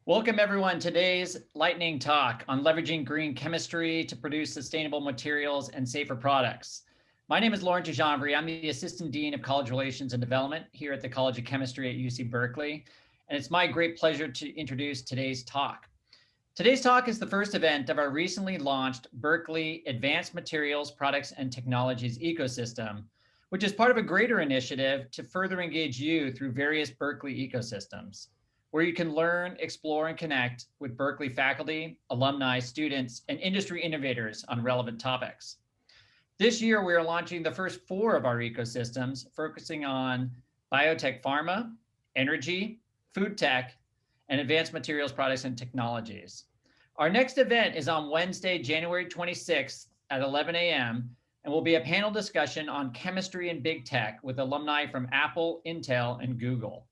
Welcome everyone. Today's lightning talk on leveraging green chemistry to produce sustainable materials and safer products. My name is Lauren Tejambri. I'm the Assistant Dean of College Relations and Development here at the College of Chemistry at UC Berkeley. And it's my great pleasure to introduce today's talk. Today's talk is the first event of our recently launched Berkeley Advanced Materials, Products, and Technologies ecosystem, which is part of a greater initiative to further engage you through various Berkeley ecosystems, where you can learn, explore, and connect with Berkeley faculty, alumni, students, and industry innovators on relevant topics. This year, we are launching the first 4 of our ecosystems, focusing on biotech pharma, energy, food tech, and advanced materials, products, and technologies. Our next event is on Wednesday, January 26th at 11 a.m. and will be a panel discussion on chemistry and big tech with alumni from Apple, Intel, and Google.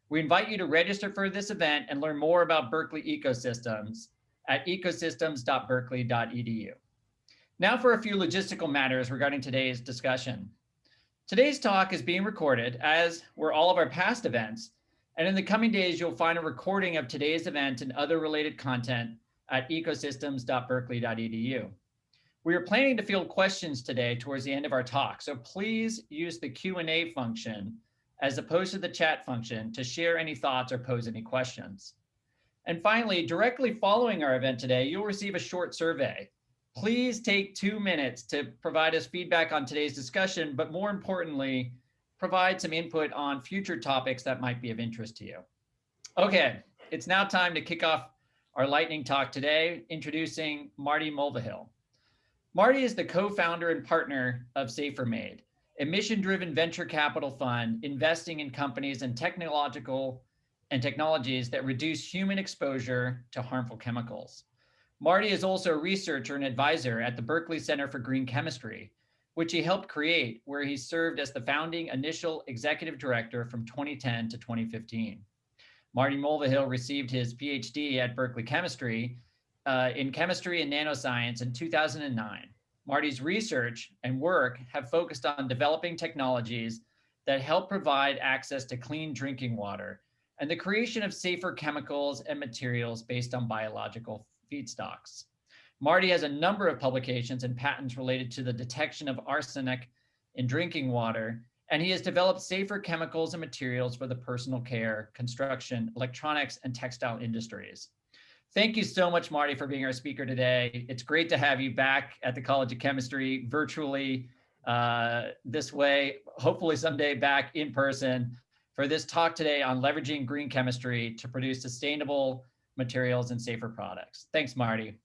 We invite you to register for this event and learn more about Berkeley ecosystems at ecosystems.berkeley.edu. Now for a few logistical matters regarding today's discussion. Today's talk is being recorded, as were all of our past events, and in the coming days, you'll find a recording of today's event and other related content at ecosystems.berkeley.edu. We are planning to field questions today towards the end of our talk, so please use the Q&A function as opposed to the chat function to share any thoughts or pose any questions. And finally, directly following our event today, you'll receive a short survey. Please take 2 minutes to provide us feedback on today's discussion, but more importantly, provide some input on future topics that might be of interest to you. Okay, it's now time to kick off our lightning talk today, introducing Marty Mulvihill. Marty is the co-founder and partner of SaferMade, a mission-driven venture capital fund investing in companies and technologies that reduce human exposure to harmful chemicals. Marty is also a researcher and advisor at the Berkeley Center for Green Chemistry, which he helped create, where he served as the founding initial executive director from 2010 to 2015. Marty Mulvihill received his PhD at Berkeley Chemistry in chemistry and nanoscience in 2009. Marty's research and work have focused on developing technologies that help provide access to clean drinking water and the creation of safer chemicals and materials based on biological feedstocks. Marty has a number of publications and patents related to the detection of arsenic in drinking water, and he has developed safer chemicals and materials for the personal care, construction, electronics, and textile industries. Thank you so much, Marty, for being our speaker today. It's great to have you back at the College of Chemistry virtually this way, hopefully someday back in person for this talk today on leveraging green chemistry to produce sustainable materials and safer products. Thanks, Marty.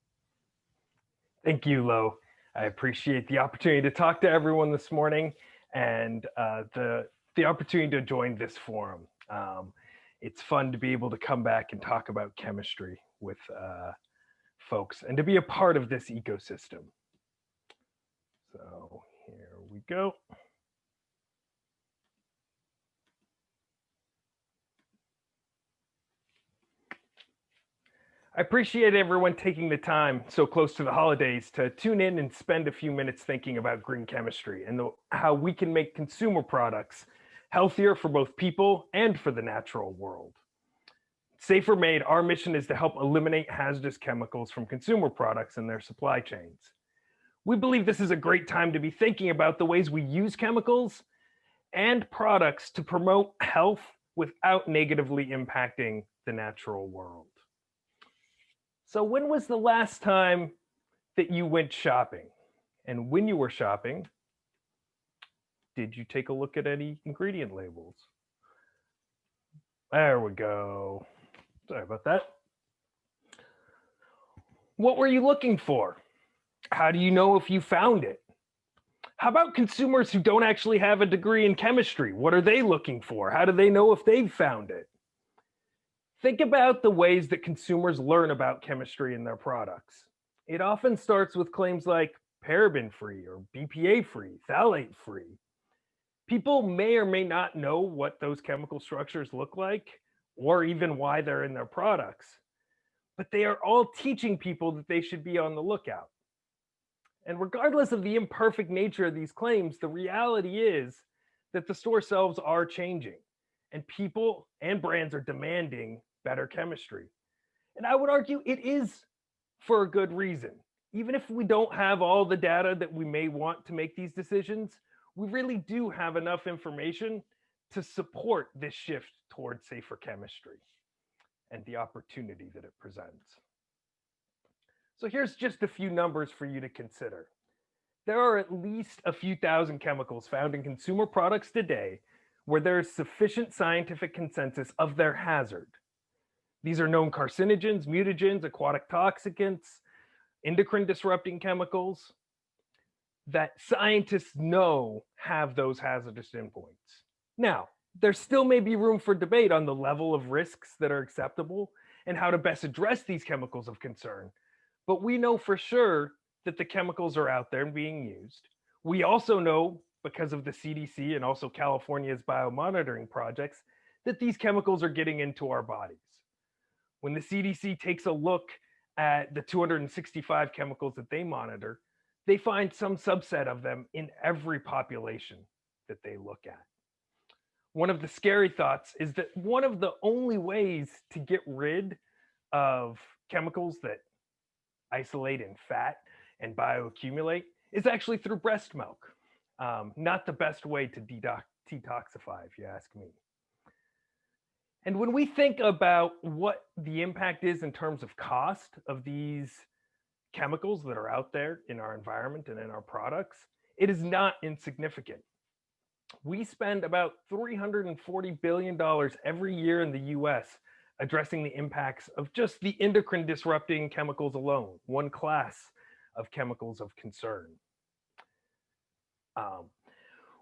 Thank you, Lo. I appreciate the opportunity to talk to everyone this morning and the opportunity to join this forum. It's fun to be able to come back and talk about chemistry with folks and to be a part of this ecosystem. So here we go. I appreciate everyone taking the time so close to the holidays to tune in and spend a few minutes thinking about green chemistry and how we can make consumer products healthier for both people and for the natural world. SaferMade, our mission is to help eliminate hazardous chemicals from consumer products and their supply chains. We believe this is a great time to be thinking about the ways we use chemicals and products to promote health without negatively impacting the natural world. So when was the last time that you went shopping? And when you were shopping, did you take a look at any ingredient labels? There we go. Sorry about that. What were you looking for? How do you know if you found it? How about consumers who don't actually have a degree in chemistry? What are they looking for? How do they know if they've found it? Think about the ways that consumers learn about chemistry in their products. It often starts with claims like paraben-free or BPA-free, phthalate-free. People may or may not know what those chemical structures look like or even why they're in their products, but they are all teaching people that they should be on the lookout. And regardless of the imperfect nature of these claims, the reality is that the store shelves are changing and people and brands are demanding better chemistry. And I would argue it is for a good reason. Even if we don't have all the data that we may want to make these decisions, we really do have enough information to support this shift towards safer chemistry and the opportunity that it presents. So here's just a few numbers for you to consider. There are at least a few thousand chemicals found in consumer products today where there is sufficient scientific consensus of their hazard. These are known carcinogens, mutagens, aquatic toxicants, endocrine disrupting chemicals that scientists know have those hazardous endpoints. Now, there still may be room for debate on the level of risks that are acceptable and how to best address these chemicals of concern, but we know for sure that the chemicals are out there and being used. We also know, because of the CDC and also California's biomonitoring projects, that these chemicals are getting into our bodies. When the CDC takes a look at the 265 chemicals that they monitor, they find some subset of them in every population that they look at. One of the scary thoughts is that one of the only ways to get rid of chemicals that isolate in fat and bioaccumulate is actually through breast milk. Not the best way to detoxify, if you ask me. And when we think about what the impact is in terms of cost of these chemicals that are out there in our environment and in our products, it is not insignificant. We spend about $340 billion every year in the US addressing the impacts of just the endocrine disrupting chemicals alone, one class of chemicals of concern.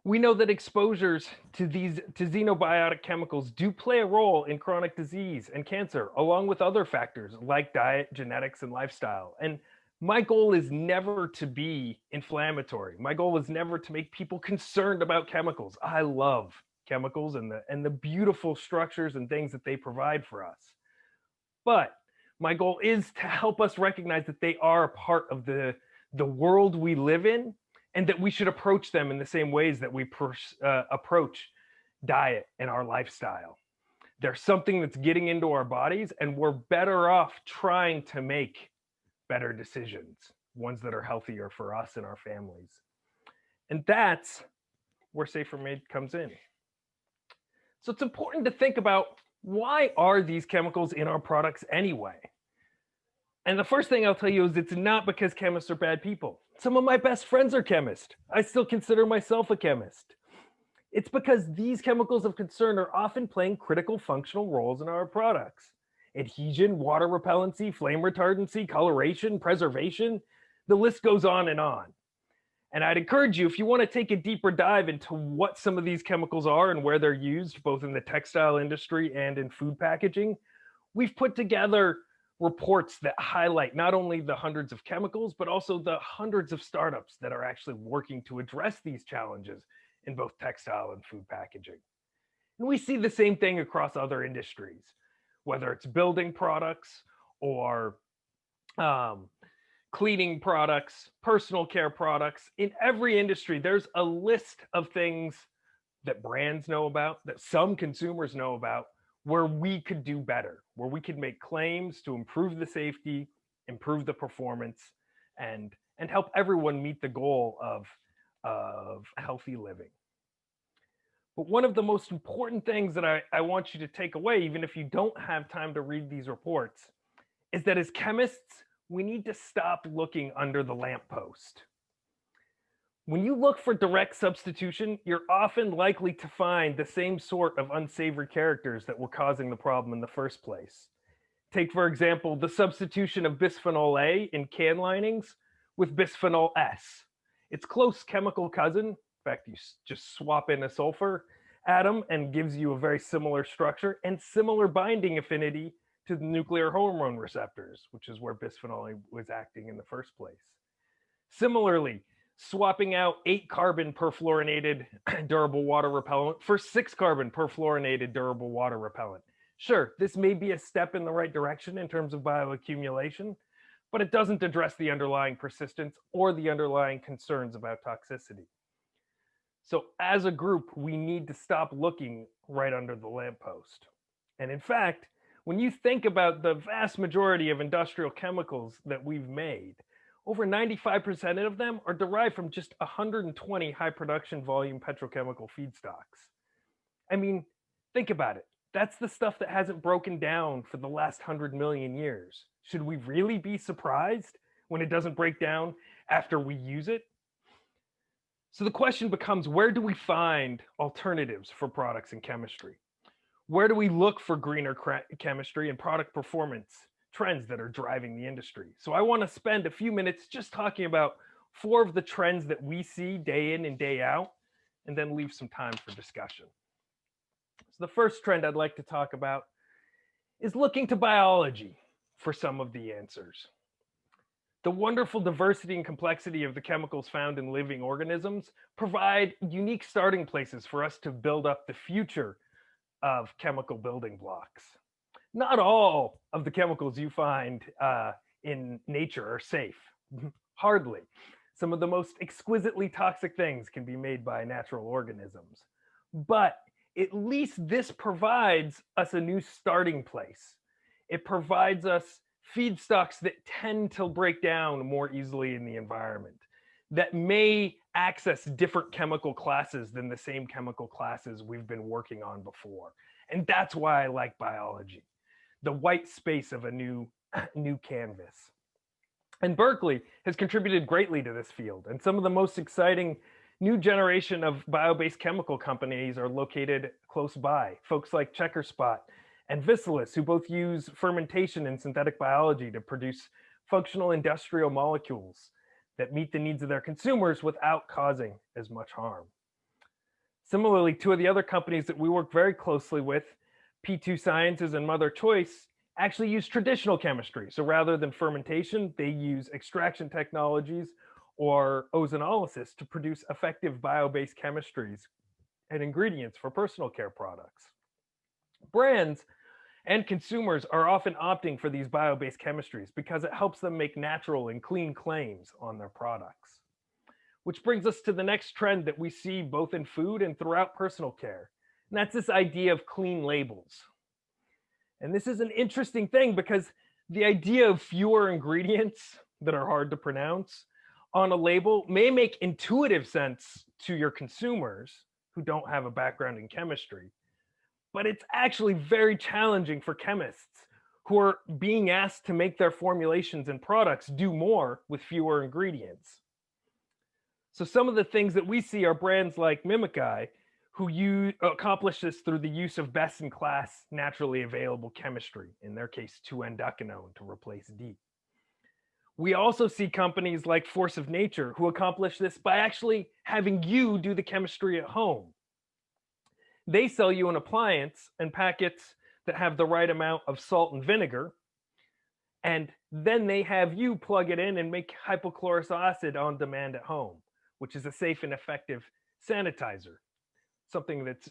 We know that exposures to xenobiotic chemicals do play a role in chronic disease and cancer, along with other factors like diet, genetics, and lifestyle. And my goal is never to be inflammatory. My goal is never to make people concerned about chemicals. I love chemicals and the beautiful structures and things that they provide for us. But my goal is to help us recognize that they are a part of the world we live in, and that we should approach them in the same ways that we approach diet and our lifestyle. There's something that's getting into our bodies, and we're better off trying to make better decisions, ones that are healthier for us and our families. And that's where Safer Made comes in. So it's important to think about, why are these chemicals in our products anyway? And the first thing I'll tell you is it's not because chemists are bad people. Some of my best friends are chemists. I still consider myself a chemist. It's because these chemicals of concern are often playing critical functional roles in our products. Adhesion, water repellency, flame retardancy, coloration, preservation, the list goes on and on. And I'd encourage you, if you want to take a deeper dive into what some of these chemicals are and where they're used, both in the textile industry and in food packaging, we've put together reports that highlight not only the hundreds of chemicals, but also the hundreds of startups that are actually working to address these challenges in both textile and food packaging. And we see the same thing across other industries, whether it's building products or cleaning products, personal care products. In every industry, there's a list of things that brands know about, that some consumers know about, where we could do better, where we could make claims to improve the safety, improve the performance, and help everyone meet the goal of healthy living. But one of the most important things that I want you to take away, even if you don't have time to read these reports, is that as chemists, we need to stop looking under the lamppost. When you look for direct substitution, you're often likely to find the same sort of unsavory characters that were causing the problem in the first place. Take, for example, the substitution of bisphenol A in can linings with bisphenol S. Its close chemical cousin, in fact, you just swap in a sulfur atom and gives you a very similar structure and similar binding affinity to the nuclear hormone receptors, which is where bisphenol A was acting in the first place. Similarly, swapping out 8-carbon perfluorinated durable water repellent for 6-carbon perfluorinated durable water repellent. Sure, this may be a step in the right direction in terms of bioaccumulation, but it doesn't address the underlying persistence or the underlying concerns about toxicity. So as a group, we need to stop looking right under the lamppost. And in fact, When you think about the vast majority of industrial chemicals that we've made, over 95% of them are derived from just 120 high production volume petrochemical feedstocks. I mean, think about it. That's the stuff that hasn't broken down for the last 100 million years. Should we really be surprised when it doesn't break down after we use it? So the question becomes, where do we find alternatives for products in chemistry? Where do we look for greener chemistry and product performance trends that are driving the industry? So I want to spend a few minutes just talking about 4 of the trends that we see day in and day out, and then leave some time for discussion. So the first trend I'd like to talk about is looking to biology for some of the answers. The wonderful diversity and complexity of the chemicals found in living organisms provide unique starting places for us to build up the future of chemical building blocks. Not all of the chemicals you find in nature are safe. Hardly. Some of the most exquisitely toxic things can be made by natural organisms. But at least this provides us a new starting place. It provides us feedstocks that tend to break down more easily in the environment, that may access different chemical classes than the same chemical classes we've been working on before. And that's why I like biology, the white space of a new canvas. And Berkeley has contributed greatly to this field. And some of the most exciting new generation of bio-based chemical companies are located close by. Folks like Checkerspot and Vicilis, who both use fermentation and synthetic biology to produce functional industrial molecules that meet the needs of their consumers without causing as much harm. Similarly, 2 of the other companies that we work very closely with, P2 Sciences and Mother Choice, actually use traditional chemistry. So rather than fermentation, they use extraction technologies or ozonolysis to produce effective bio-based chemistries and ingredients for personal care products. Brands and consumers are often opting for these bio-based chemistries because it helps them make natural and clean claims on their products. Which brings us to the next trend that we see both in food and throughout personal care. And that's this idea of clean labels. And this is an interesting thing because the idea of fewer ingredients that are hard to pronounce on a label may make intuitive sense to your consumers who don't have a background in chemistry. But it's actually very challenging for chemists who are being asked to make their formulations and products do more with fewer ingredients. So some of the things that we see are brands like Mimicry, who accomplish this through the use of best-in-class naturally available chemistry, in their case 2-endecanone to replace D. We also see companies like Force of Nature who accomplish this by actually having you do the chemistry at home. They sell you an appliance and packets that have the right amount of salt and vinegar, and then they have you plug it in and make hypochlorous acid on demand at home, which is a safe and effective sanitizer, something that's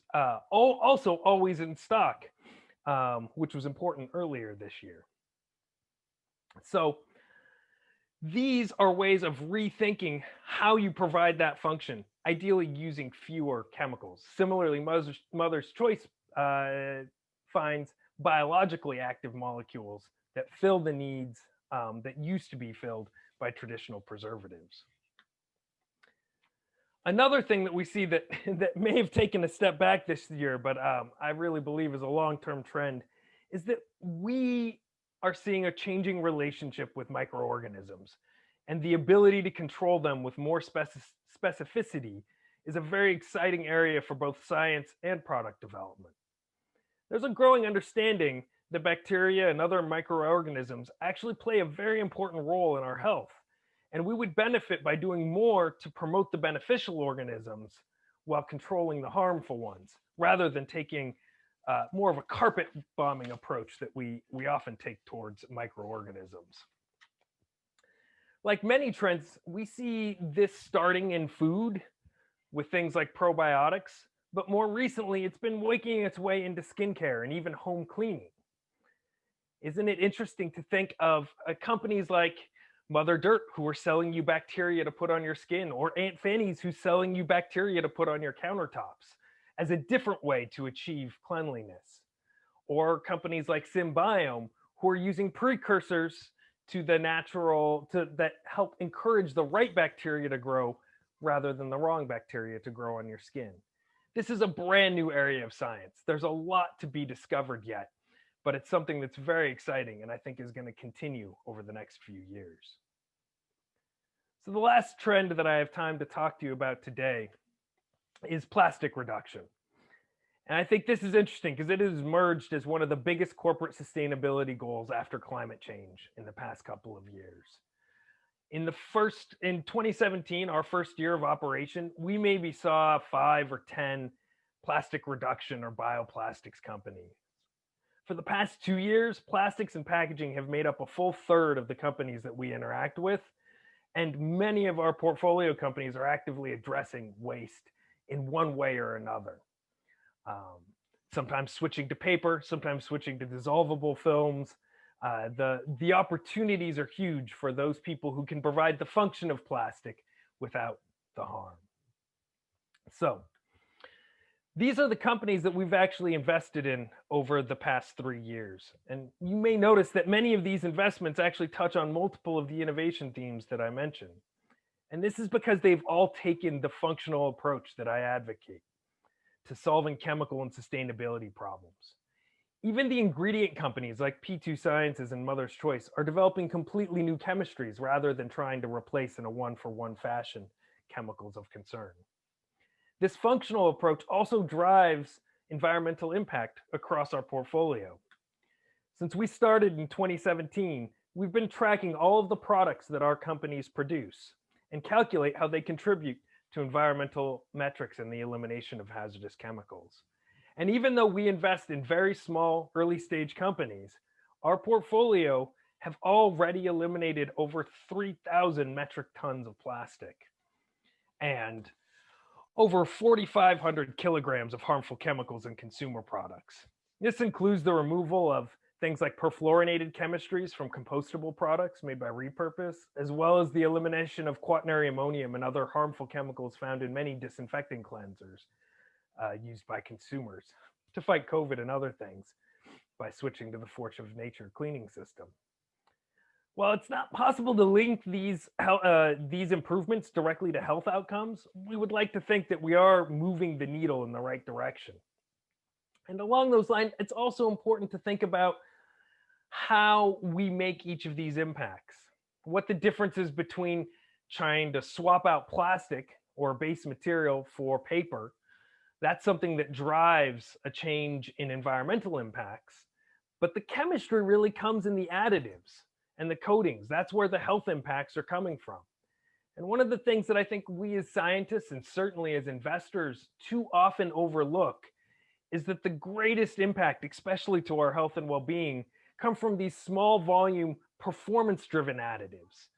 also always in stock, which was important earlier this year. So these are ways of rethinking how you provide that function, ideally using fewer chemicals. Similarly, Mother's Choice finds biologically active molecules that fill the needs that used to be filled by traditional preservatives. Another thing that we see that may have taken a step back this year, but I really believe is a long-term trend, is that we are seeing a changing relationship with microorganisms, and the ability to control them with more specificity is a very exciting area for both science and product development. There's a growing understanding that bacteria and other microorganisms actually play a very important role in our health, and we would benefit by doing more to promote the beneficial organisms while controlling the harmful ones, rather than taking more of a carpet bombing approach that we often take towards microorganisms. Like many trends, we see this starting in food with things like probiotics, but more recently it's been making its way into skincare and even home cleaning. Isn't it interesting to think of companies like Mother Dirt, who are selling you bacteria to put on your skin, or Aunt Fanny's, who's selling you bacteria to put on your countertops, as a different way to achieve cleanliness? or companies like Symbiome, who are using precursors to the natural to that help encourage the right bacteria to grow rather than the wrong bacteria to grow on your skin. This is a brand new area of science. There's a lot to be discovered yet, but it's something that's very exciting and I think is going to continue over the next few years. So the last trend that I have time to talk to you about today is plastic reduction. And I think this is interesting because it has emerged as one of the biggest corporate sustainability goals after climate change in the past couple of years. In 2017, our first year of operation, we maybe saw 5 or 10 plastic reduction or bioplastics companies. For the past 2 years, plastics and packaging have made up a full third of the companies that we interact with. And many of our portfolio companies are actively addressing waste in one way or another. Sometimes switching to paper, sometimes switching to dissolvable films. The opportunities are huge for those people who can provide the function of plastic without the harm. So these are the companies that we've actually invested in over the past 3 years. And you may notice that many of these investments actually touch on multiple of the innovation themes that I mentioned. And this is because they've all taken the functional approach that I advocate to solving chemical and sustainability problems. Even the ingredient companies like P2 Sciences and Mother's Choice are developing completely new chemistries rather than trying to replace in a one-for-one fashion chemicals of concern. This functional approach also drives environmental impact across our portfolio. Since we started in 2017, we've been tracking all of the products that our companies produce and calculate how they contribute to environmental metrics and the elimination of hazardous chemicals. And even though we invest in very small early stage companies, our portfolio have already eliminated over 3,000 metric tons of plastic and over 4,500 kilograms of harmful chemicals in consumer products. This includes the removal of things like perfluorinated chemistries from compostable products made by repurpose, as well as the elimination of quaternary ammonium and other harmful chemicals found in many disinfecting cleansers used by consumers to fight COVID and other things by switching to the Force of Nature cleaning system. While it's not possible to link these improvements directly to health outcomes, we would like to think that we are moving the needle in the right direction. And along those lines, it's also important to think about how we make each of these impacts, what the difference is between trying to swap out plastic or base material for paper. That's something that drives a change in environmental impacts. But the chemistry really comes in the additives and the coatings. That's where the health impacts are coming from. And one of the things that I think we as scientists and certainly as investors too often overlook is that the greatest impact, especially to our health and well-being, come from these small volume performance-driven additives.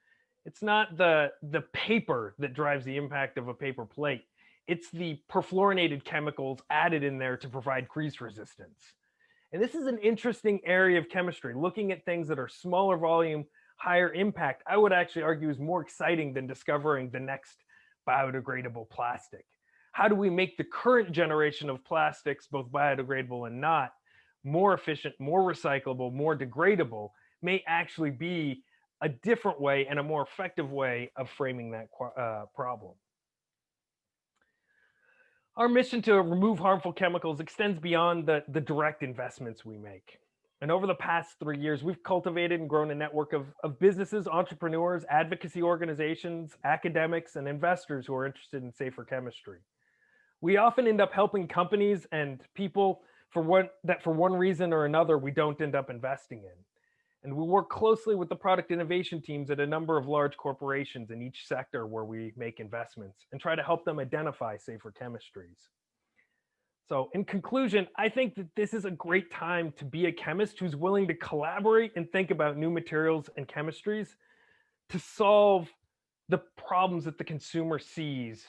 It's not the paper that drives the impact of a paper plate. It's the perfluorinated chemicals added in there to provide grease resistance. And this is an interesting area of chemistry. Looking at things that are smaller volume, higher impact, I would actually argue is more exciting than discovering the next biodegradable plastic. How do we make the current generation of plastics, both biodegradable and not, more efficient, more recyclable, more degradable, may actually be a different way and a more effective way of framing that problem. Our mission to remove harmful chemicals extends beyond the direct investments we make. And over the past 3 years, we've cultivated and grown a network of businesses, entrepreneurs, advocacy organizations, academics, and investors who are interested in safer chemistry. We often end up helping companies and people for one reason or another we don't end up investing in. And we work closely with the product innovation teams at a number of large corporations in each sector where we make investments and try to help them identify safer chemistries. So in conclusion, I think that this is a great time to be a chemist who's willing to collaborate and think about new materials and chemistries to solve the problems that the consumer sees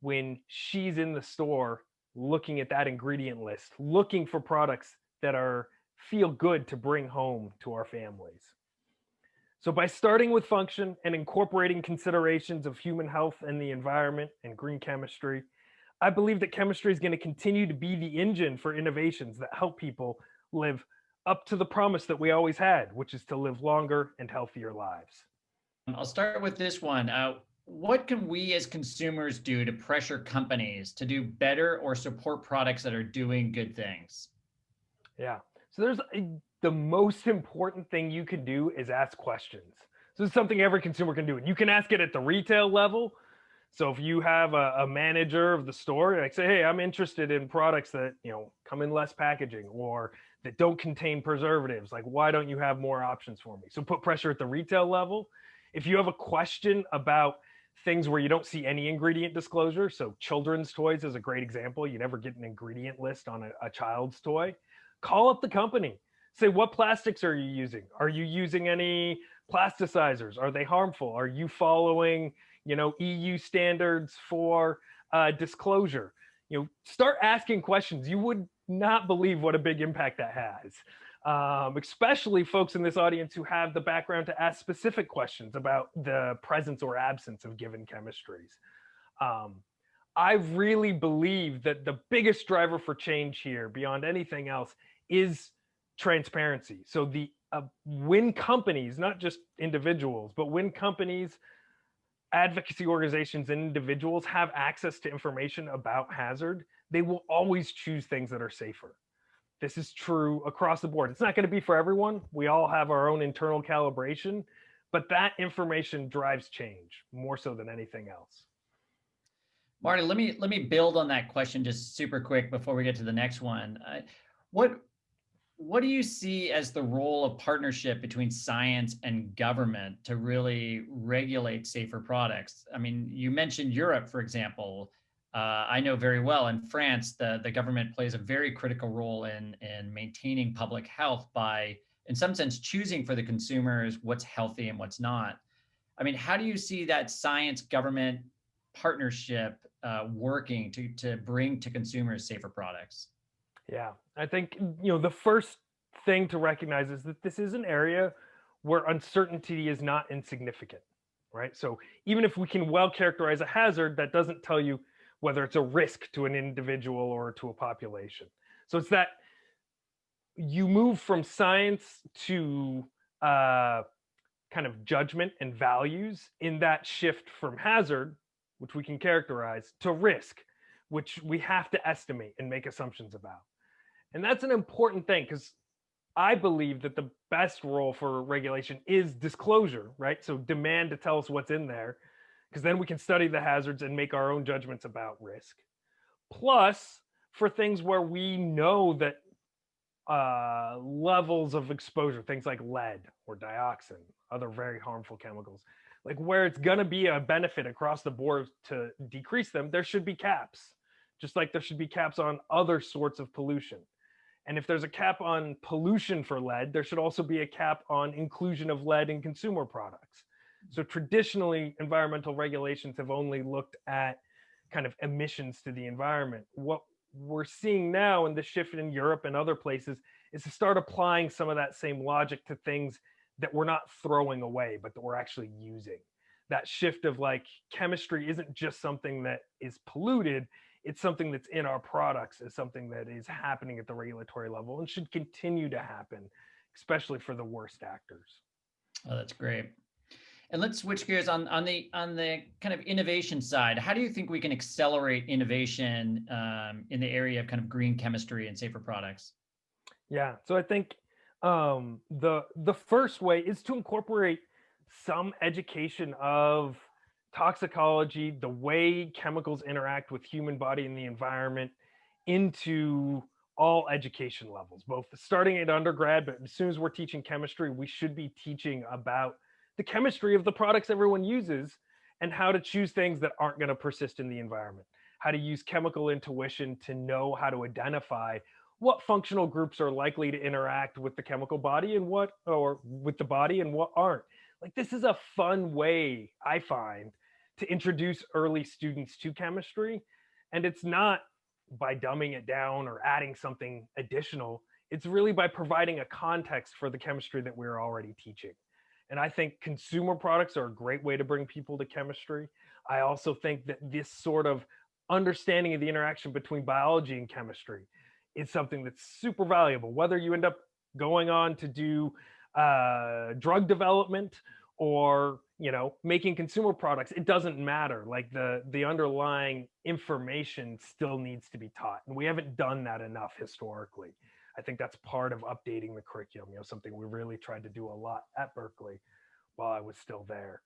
when she's in the store looking at that ingredient list, looking for products that feel good to bring home to our families. So by starting with function and incorporating considerations of human health and the environment and green chemistry, I believe that chemistry is going to continue to be the engine for innovations that help people live up to the promise that we always had, which is to live longer and healthier lives. I'll start with this one. What can we as consumers do to pressure companies to do better or support products that are doing good things? Yeah. So the most important thing you can do is ask questions. So it's something every consumer can do. And you can ask it at the retail level. So if you have a manager of the store, like say, hey, I'm interested in products that, come in less packaging or that don't contain preservatives. Like, why don't you have more options for me? So put pressure at the retail level. If you have a question about things where you don't see any ingredient disclosure, so children's toys is a great example. You never get an ingredient list on a child's toy. Call up the company. Say, what plastics are you using? Are you using any plasticizers? Are they harmful? Are you following, EU standards for disclosure? Start asking questions. You would not believe what a big impact that has. Especially folks in this audience who have the background to ask specific questions about the presence or absence of given chemistries. I really believe that the biggest driver for change here, beyond anything else, is transparency. So when companies, not just individuals, but when companies, advocacy organizations, and individuals have access to information about hazard, they will always choose things that are safer. This is true across the board. It's not going to be for everyone. We all have our own internal calibration, but that information drives change more so than anything else. Marty, let me build on that question just super quick before we get to the next one. What do you see as the role of partnership between science and government to really regulate safer products? I mean, you mentioned Europe, for example. I know very well in France, the government plays a very critical role in maintaining public health by, in some sense, choosing for the consumers what's healthy and what's not. I mean, how do you see that science government partnership working to bring to consumers safer products? Yeah, I think, the first thing to recognize is that this is an area where uncertainty is not insignificant, right? So even if we can well characterize a hazard, that doesn't tell you whether it's a risk to an individual or to a population. So it's that you move from science to kind of judgment and values in that shift from hazard, which we can characterize, to risk, which we have to estimate and make assumptions about. And that's an important thing because I believe that the best role for regulation is disclosure, right? So demand to tell us what's in there, because then we can study the hazards and make our own judgments about risk. Plus, for things where we know that levels of exposure, things like lead or dioxin, other very harmful chemicals, like where it's going to be a benefit across the board to decrease them, there should be caps, just like there should be caps on other sorts of pollution. And if there's a cap on pollution for lead, there should also be a cap on inclusion of lead in consumer products. So traditionally, environmental regulations have only looked at kind of emissions to the environment. What we're seeing now in the shift in Europe and other places is to start applying some of that same logic to things that we're not throwing away, but that we're actually using. That shift of like chemistry isn't just something that is polluted, it's something that's in our products, is something that is happening at the regulatory level and should continue to happen, especially for the worst actors. Oh, that's great. And let's switch gears on the kind of innovation side. How do you think we can accelerate innovation in the area of kind of green chemistry and safer products? Yeah, so I think the first way is to incorporate some education of toxicology, the way chemicals interact with human body and the environment, into all education levels, both starting at undergrad, but as soon as we're teaching chemistry, we should be teaching about the chemistry of the products everyone uses and how to choose things that aren't going to persist in the environment, how to use chemical intuition to know how to identify what functional groups are likely to interact with the chemical body and what, or with the body, and what aren't. Like, this is a fun way, I find, to introduce early students to chemistry. And it's not by dumbing it down or adding something additional. It's really by providing a context for the chemistry that we're already teaching. And I think consumer products are a great way to bring people to chemistry. I also think that this sort of understanding of the interaction between biology and chemistry is something that's super valuable, whether you end up going on to do drug development or making consumer products. It doesn't matter. Like the underlying information still needs to be taught, and we haven't done that enough historically. I think that's part of updating the curriculum, something we really tried to do a lot at Berkeley while I was still there.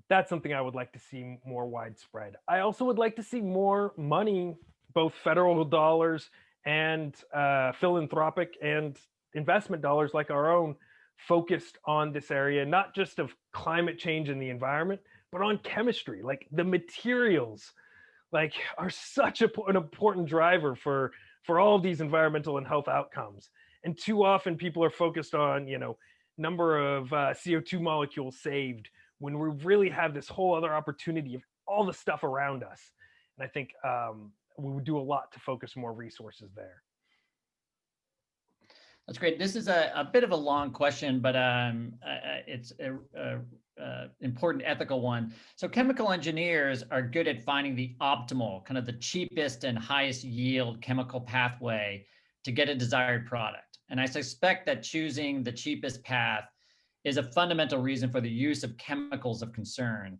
That's something I would like to see more widespread. I also would like to see more money, both federal dollars and philanthropic and investment dollars like our own, focused on this area, not just of climate change and the environment, but on chemistry. Like the materials are such an important driver for all of these environmental and health outcomes. And too often people are focused on number of CO2 molecules saved, when we really have this whole other opportunity of all the stuff around us. And I think we would do a lot to focus more resources there. That's great. This is a bit of a long question, but it's an important ethical one. So chemical engineers are good at finding the optimal, kind of the cheapest and highest yield chemical pathway to get a desired product. And I suspect that choosing the cheapest path is a fundamental reason for the use of chemicals of concern.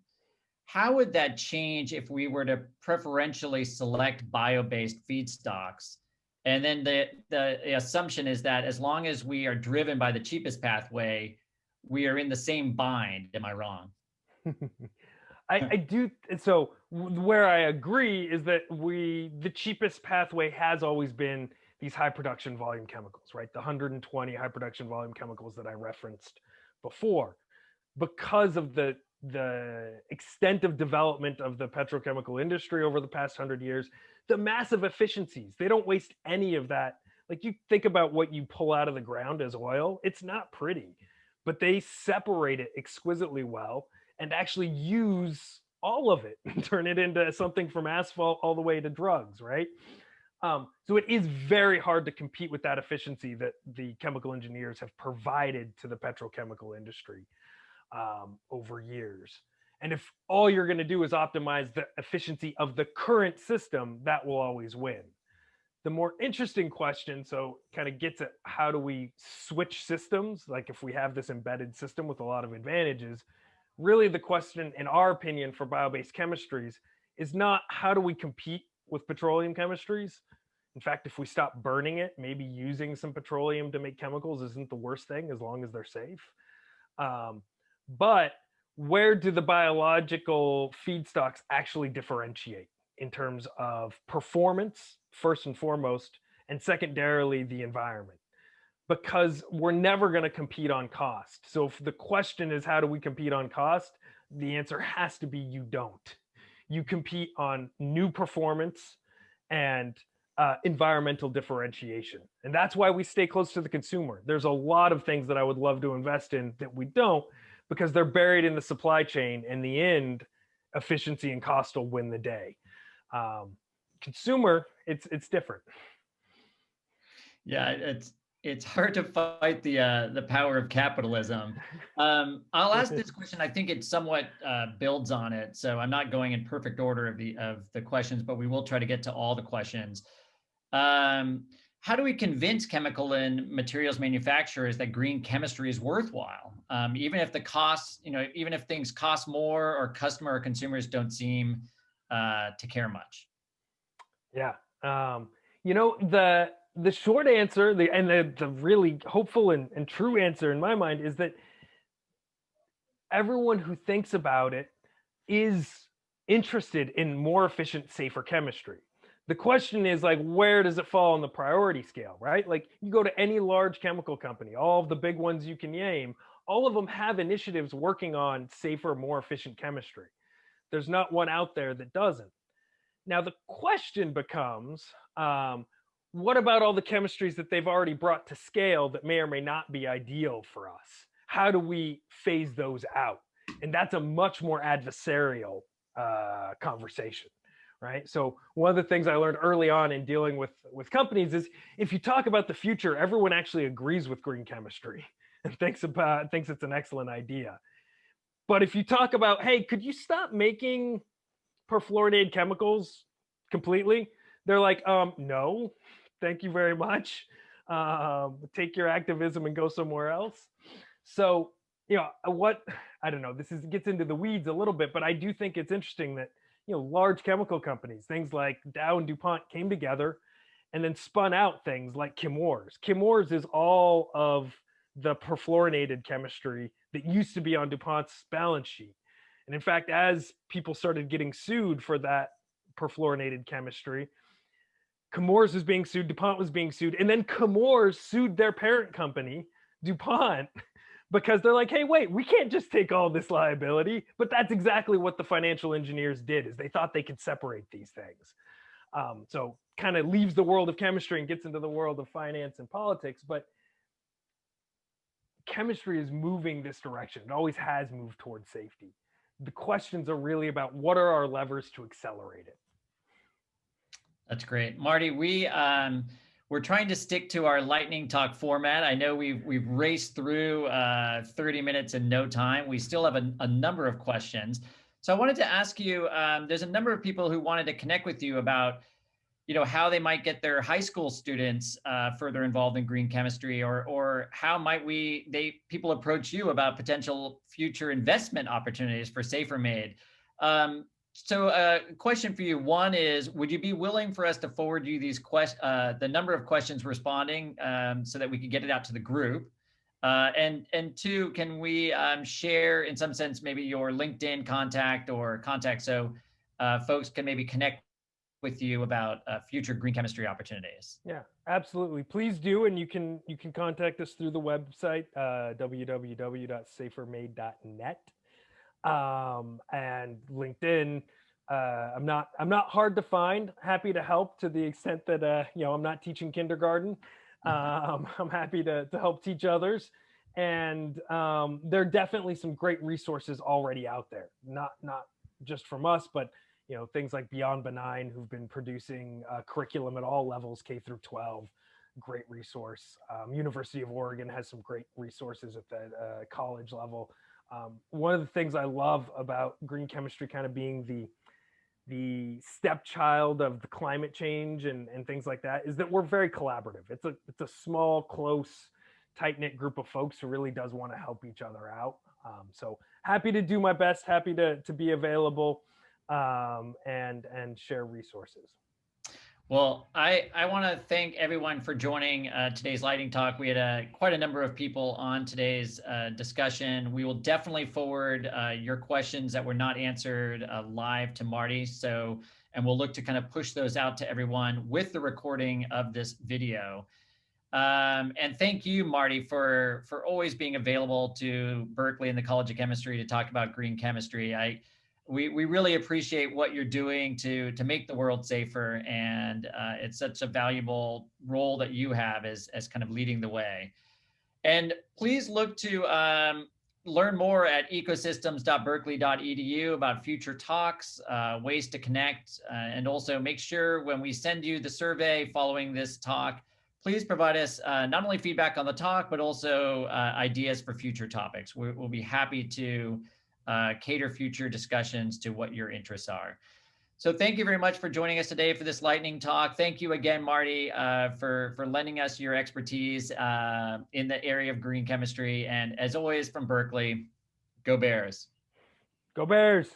How would that change if we were to preferentially select bio-based feedstocks? And then the assumption is that as long as we are driven by the cheapest pathway, we are in the same bind. Am I wrong? I do. So where I agree is that the cheapest pathway has always been these high production volume chemicals, right? The 120 high production volume chemicals that I referenced before, because of the extent of development of the petrochemical industry over the past 100 years, the massive efficiencies. They don't waste any of that. Like, you think about what you pull out of the ground as oil, it's not pretty, but they separate it exquisitely well and actually use all of it and turn it into something from asphalt all the way to drugs, right? So it is very hard to compete with that efficiency that the chemical engineers have provided to the petrochemical industry over years. And if all you're going to do is optimize the efficiency of the current system, that will always win. The more interesting question, so kind of gets at how do we switch systems, like if we have this embedded system with a lot of advantages, really the question, in our opinion, for bio-based chemistries is not how do we compete with petroleum chemistries. In fact, if we stop burning it, maybe using some petroleum to make chemicals isn't the worst thing as long as they're safe. But where do the biological feedstocks actually differentiate in terms of performance, first and foremost, and secondarily, the environment? Because we're never going to compete on cost. So if the question is how do we compete on cost, the answer has to be you don't. You compete on new performance and environmental differentiation. And that's why we stay close to the consumer. There's a lot of things that I would love to invest in that we don't, because they're buried in the supply chain. In the end, efficiency and cost will win the day. Consumer, it's different. Yeah, it's hard to fight the power of capitalism. I'll ask this question. I think it somewhat builds on it, so I'm not going in perfect order of the questions, but we will try to get to all the questions. How do we convince chemical and materials manufacturers that green chemistry is worthwhile, even if the costs, even if things cost more or customer or consumers don't seem to care much? Yeah, the short answer, and the really hopeful and true answer in my mind is that everyone who thinks about it is interested in more efficient, safer chemistry. The question is, like, where does it fall on the priority scale, right? Like, you go to any large chemical company, all of the big ones you can name, all of them have initiatives working on safer, more efficient chemistry. There's not one out there that doesn't. Now, the question becomes, what about all the chemistries that they've already brought to scale that may or may not be ideal for us? How do we phase those out? And that's a much more adversarial conversation, right? So one of the things I learned early on in dealing with companies is if you talk about the future, everyone actually agrees with green chemistry and thinks it's an excellent idea. But if you talk about, hey, could you stop making perfluorinated chemicals completely? They're like, no, Thank you very much. Take your activism and go somewhere else. So, I don't know, gets into the weeds a little bit, but I do think it's interesting that, large chemical companies, things like Dow and DuPont came together and then spun out things like Chemours. Chemours is all of the perfluorinated chemistry that used to be on DuPont's balance sheet. And in fact, as people started getting sued for that perfluorinated chemistry, Chemours was being sued, DuPont was being sued, and then Chemours sued their parent company, DuPont, because they're like, hey, wait, we can't just take all this liability. But that's exactly what the financial engineers did, is they thought they could separate these things. So kind of leaves the world of chemistry and gets into the world of finance and politics. But chemistry is moving this direction. It always has moved towards safety. The questions are really about what are our levers to accelerate it. That's great. Marty, we're trying to stick to our lightning talk format. I know we've raced through 30 minutes in no time. We still have a number of questions. So I wanted to ask you, there's a number of people who wanted to connect with you about, how they might get their high school students further involved in green chemistry, or how might people approach you about potential future investment opportunities for Safer Made. So a question for you. One is, would you be willing for us to forward you these the number of questions responding so that we could get it out to the group? And two, can we share in some sense maybe your LinkedIn contact so folks can maybe connect with you about future green chemistry opportunities? Yeah, absolutely. Please do. And you can contact us through the website, www.safermade.net. And LinkedIn. I'm not hard to find. Happy to help to the extent that I'm not teaching kindergarten. I'm happy to help teach others. And there are definitely some great resources already out there. Not just from us, but things like Beyond Benign, who've been producing curriculum at all levels, K through 12. Great resource. University of Oregon has some great resources at the college level. One of the things I love about green chemistry kind of being the stepchild of the climate change and things like that is that we're very collaborative. It's a small, close, tight-knit group of folks who really does want to help each other out. So happy to do my best, happy to be available and share resources. Well, I want to thank everyone for joining today's lightning talk. We had quite a number of people on today's discussion. We will definitely forward your questions that were not answered live to Marty. And we'll look to kind of push those out to everyone with the recording of this video. And thank you, Marty, for always being available to Berkeley and the College of Chemistry to talk about green chemistry. We really appreciate what you're doing to make the world safer, and it's such a valuable role that you have as kind of leading the way. And please look to learn more at ecosystems.berkeley.edu about future talks, ways to connect, and also make sure when we send you the survey following this talk, please provide us not only feedback on the talk, but also ideas for future topics. We'll be happy to cater future discussions to what your interests are. So thank you very much for joining us today for this lightning talk. Thank you again, Marty, for lending us your expertise in the area of green chemistry. And as always from Berkeley, go Bears. Go Bears.